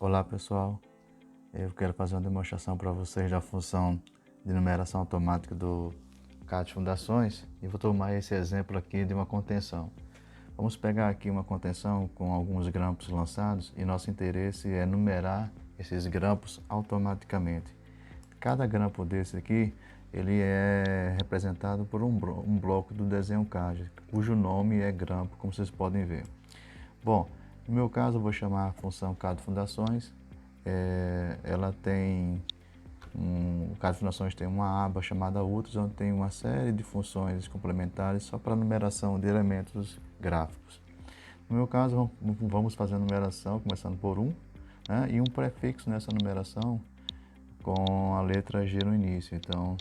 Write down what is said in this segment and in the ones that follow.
Olá pessoal, eu quero fazer uma demonstração para vocês da função de numeração automática do CAD Fundações e vou tomar esse exemplo aqui de uma contenção. Vamos pegar aqui uma contenção com alguns grampos lançados e nosso interesse é numerar esses grampos automaticamente. Cada grampo desse aqui, ele é representado por um bloco do desenho CAD, cujo nome é grampo, como vocês podem ver. Bom, no meu caso eu vou chamar a função CAD Fundações. Ela tem o CAD Fundações tem uma aba chamada Outros, onde tem uma série de funções complementares só para numeração de elementos gráficos. No meu caso, vamos fazer a numeração começando por 1, né, e um prefixo nessa numeração com a letra G no início. Então,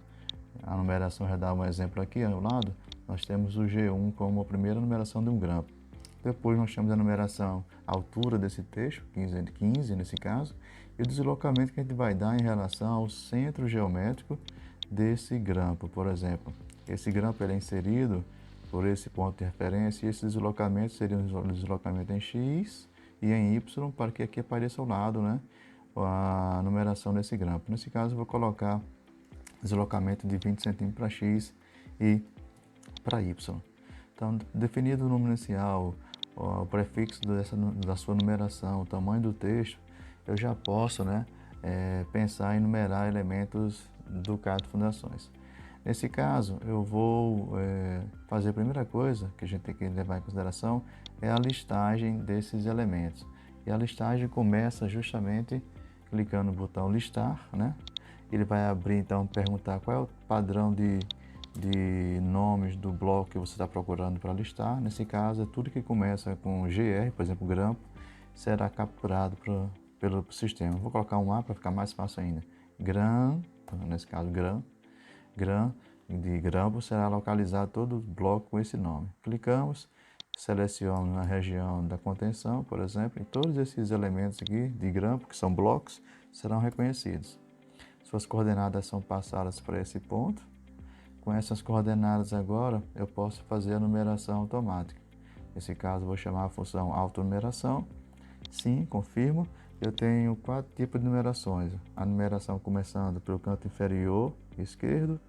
a numeração já dá um exemplo aqui ao lado. Nós temos o G1 como a primeira numeração de um grampo. Depois nós temos a numeração, a altura desse texto, 15 nesse caso, e o deslocamento que a gente vai dar em relação ao centro geométrico desse grampo. Por exemplo, esse grampo ele é inserido por esse ponto de referência e esse deslocamento seria um deslocamento em X e em Y para que aqui apareça ao lado, né, a numeração desse grampo. Nesse caso eu vou colocar deslocamento de 20 cm para X e para Y. Então, definido o número inicial, o prefixo da sua numeração, o tamanho do texto, eu já posso, né, pensar em numerar elementos do CAD Fundações. Nesse caso, eu vou fazer a primeira coisa que a gente tem que levar em consideração é a listagem desses elementos. E a listagem começa justamente clicando no botão listar, né? Ele vai abrir, então, perguntar qual é o padrão de nomes do bloco que você está procurando para listar. Nesse caso, é tudo que começa com GR, por exemplo, grampo, será capturado pelo sistema. Vou colocar um A para ficar mais fácil ainda. Nesse caso, de grampo, será localizado todo o bloco com esse nome. Clicamos, seleciono na região da contenção, por exemplo, e todos esses elementos aqui de grampo, que são blocos, serão reconhecidos. Suas coordenadas são passadas para esse ponto. Com essas coordenadas agora, eu posso fazer a numeração automática. Nesse caso, vou chamar a função autonumeração. Sim, confirmo. Eu tenho 4 tipos de numerações. A numeração começando pelo canto inferior esquerdo,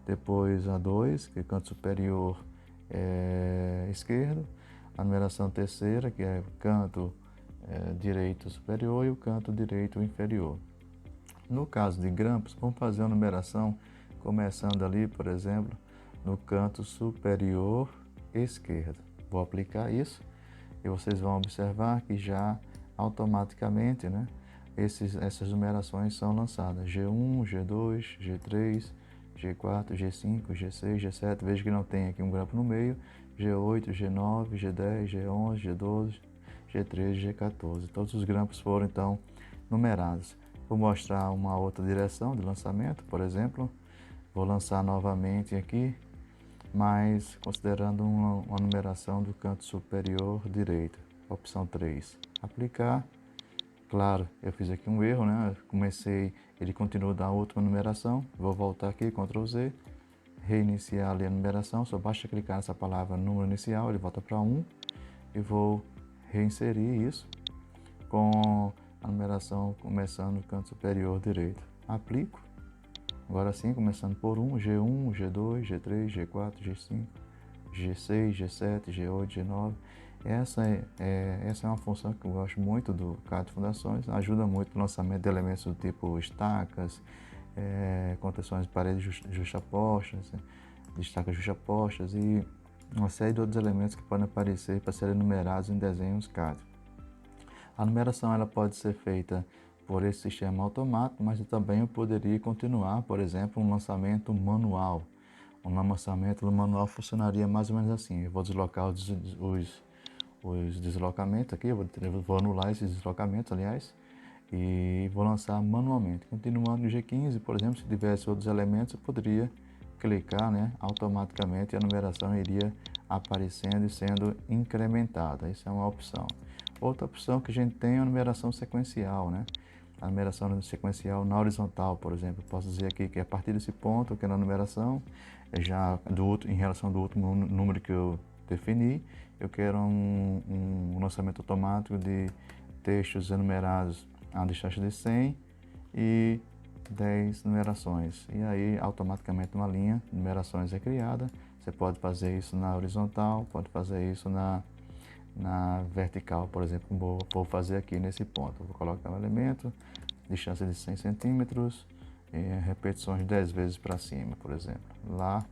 depois a 2, que é o canto superior esquerdo. A numeração terceira, que é o canto direito superior e o canto direito inferior. No caso de grampos, vamos fazer a numeração começando ali, por exemplo, no canto superior esquerdo. Vou aplicar isso e vocês vão observar que já automaticamente, né, essas numerações são lançadas. G1, G2, G3, G4, G5, G6, G7. Veja que não tem aqui um grampo no meio. G8, G9, G10, G11, G12, G13, G14. Todos os grampos foram então numerados. Vou mostrar uma outra direção de lançamento, por exemplo. Vou lançar novamente aqui, mas considerando uma numeração do canto superior direito. Opção 3. Aplicar. Claro, eu fiz aqui um erro, né? Ele continua da última numeração. Vou voltar aqui, Ctrl Z. Reiniciar ali a numeração. Só basta clicar nessa palavra número inicial, ele volta para 1. E vou reinserir isso com a numeração começando no canto superior direito. Aplico. Agora sim, começando por 1, G1, G2, G3, G4, G5, G6, G7, G8, G9. Essa é uma função que eu gosto muito do CAD Fundações. Ajuda muito no lançamento de elementos do tipo estacas, contenções de paredes justapostas, estacas justapostas e uma série de outros elementos que podem aparecer para serem numerados em desenhos CAD. A numeração ela pode ser feita por esse sistema automático, mas também eu poderia continuar, por exemplo, um lançamento manual. Um lançamento manual funcionaria mais ou menos assim. Eu vou deslocar os deslocamentos aqui, eu vou anular esses deslocamentos, aliás, e vou lançar manualmente. Continuando no G15, por exemplo, se tivesse outros elementos, eu poderia clicar, né, automaticamente e a numeração iria aparecendo e sendo incrementada. Isso é uma opção. Outra opção que a gente tem é a numeração sequencial, né? A numeração sequencial na horizontal, por exemplo. Eu posso dizer aqui que a partir desse ponto, que é na numeração, em relação do último número que eu defini, eu quero um lançamento automático de textos enumerados a distância de 100 e 10 numerações. E aí, automaticamente, uma linha de numerações é criada. Você pode fazer isso na horizontal, pode fazer isso na vertical, por exemplo, como vou fazer aqui nesse ponto. Vou colocar um elemento, distância de 100 centímetros, repetições 10 vezes para cima, por exemplo. Lá,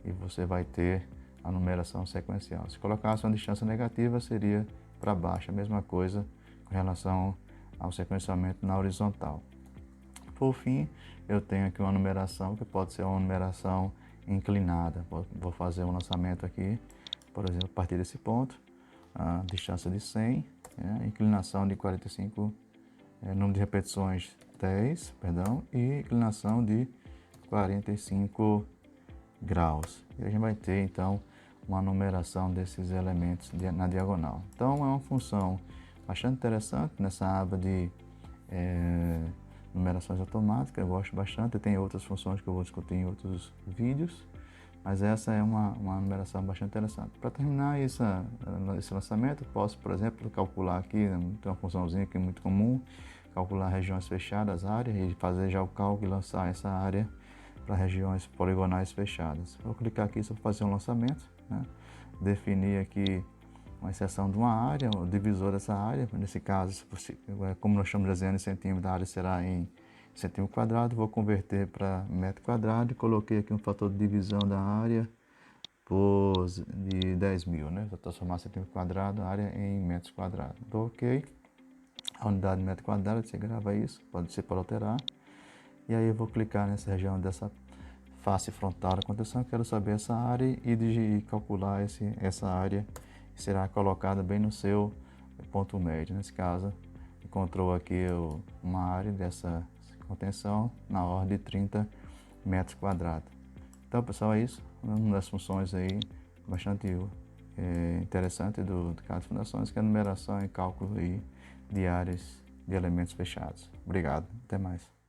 e você vai ter a numeração sequencial. Se colocasse uma distância negativa, seria para baixo. A mesma coisa com relação ao sequenciamento na horizontal. Por fim, eu tenho aqui uma numeração que pode ser uma numeração inclinada. Vou fazer um lançamento aqui, por exemplo, a partir desse ponto, a distância de 100, inclinação de 45, número de repetições 10, perdão, e inclinação de 45 graus. E a gente vai ter então uma numeração desses elementos na diagonal. Então é uma função bastante interessante nessa aba de numerações automáticas, eu gosto bastante. Tem outras funções que eu vou discutir em outros vídeos, mas essa é uma numeração bastante interessante. Para terminar esse lançamento, posso, por exemplo, calcular aqui, tem uma funçãozinha que é muito comum, calcular regiões fechadas, áreas, e fazer já o cálculo e lançar essa área para regiões poligonais fechadas. Vou clicar aqui só para fazer um lançamento, definir aqui uma exceção de uma área, o divisor dessa área. Nesse caso, como nós estamos desenhando em centímetros, a área será em centímetro quadrado. Vou converter para metro quadrado e coloquei aqui um fator de divisão da área de 10.000, Vou transformar centímetro quadrado, a área em metros quadrados. Dou OK. A unidade de metro quadrado, você grava isso, pode ser para alterar. E aí eu vou clicar nessa região dessa face frontal da contenção. Quero saber essa área e calcular essa área que será colocada bem no seu ponto médio. Nesse caso, encontrou aqui uma área dessa contenção na ordem de 30 metros quadrados. Então, pessoal, é isso. Uma das funções aí bastante interessante do caso de fundações, que é a numeração e cálculo aí de áreas de elementos fechados. Obrigado. Até mais.